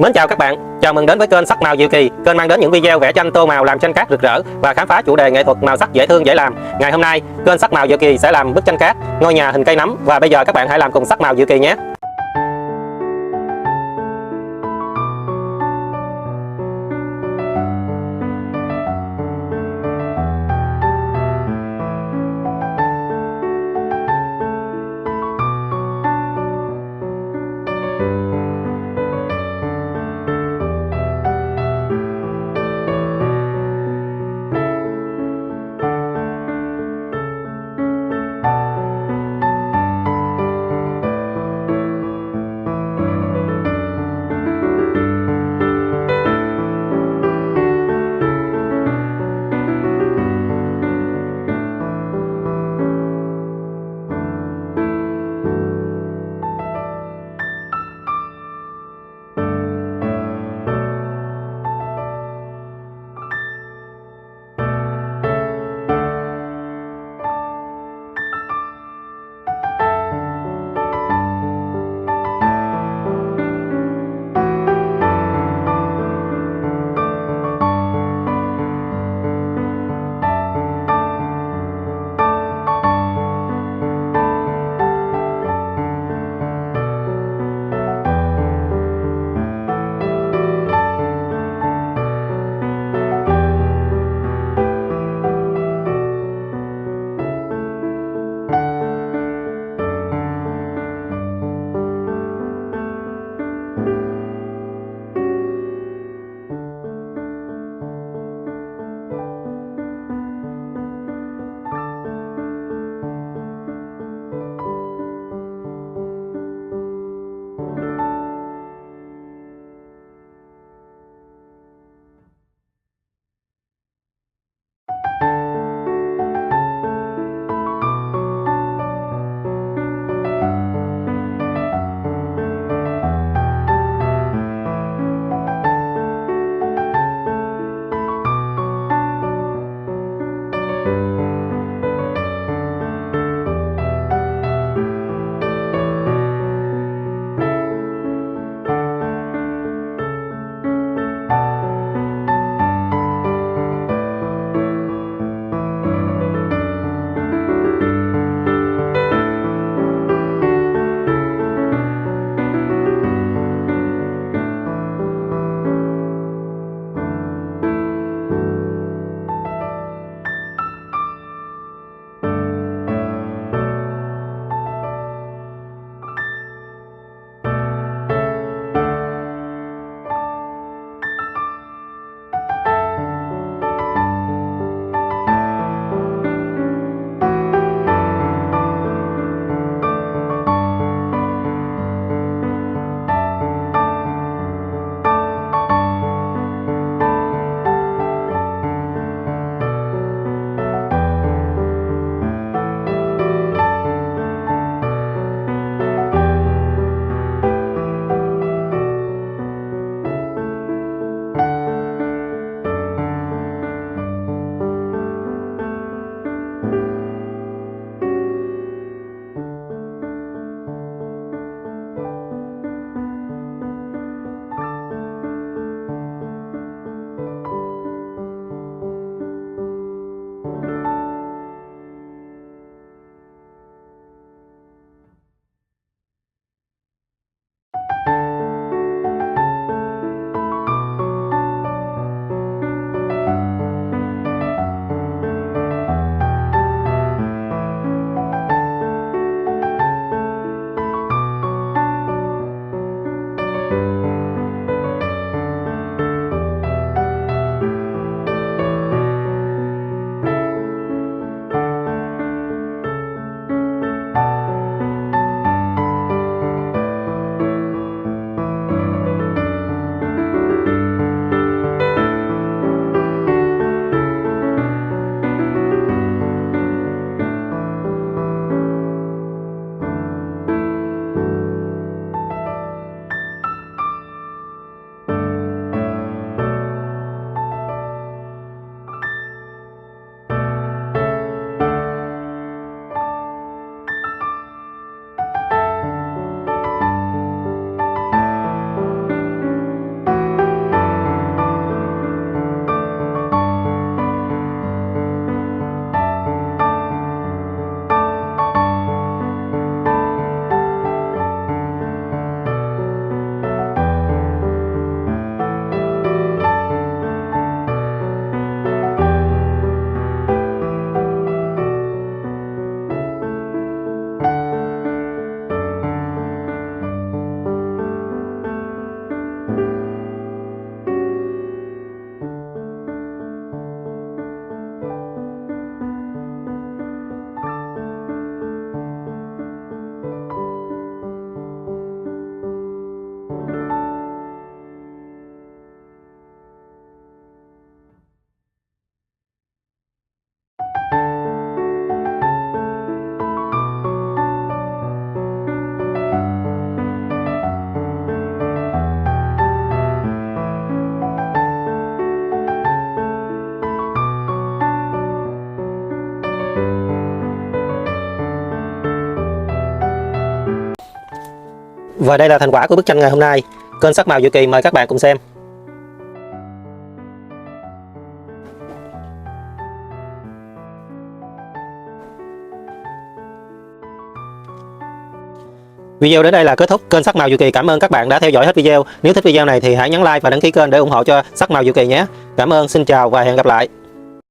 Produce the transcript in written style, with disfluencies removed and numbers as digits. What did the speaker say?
Mến chào các bạn, chào mừng đến với kênh Sắc Màu Diệu Kỳ, kênh mang đến những video vẽ tranh tô màu làm tranh cát rực rỡ và khám phá chủ đề nghệ thuật màu sắc dễ thương dễ làm. Ngày hôm nay, kênh Sắc Màu Diệu Kỳ sẽ làm bức tranh cát, ngôi nhà hình cây nấm và bây giờ các bạn hãy làm cùng Sắc Màu Diệu Kỳ nhé. Và đây là thành quả của bức tranh ngày hôm nay. Kênh Sắc Màu Diệu Kỳ mời các bạn cùng xem. Video đến đây là kết thúc. Kênh Sắc Màu Diệu Kỳ cảm ơn các bạn đã theo dõi hết video. Nếu thích video này thì hãy nhấn like và đăng ký kênh để ủng hộ cho Sắc Màu Diệu Kỳ nhé. Cảm ơn, xin chào và hẹn gặp lại.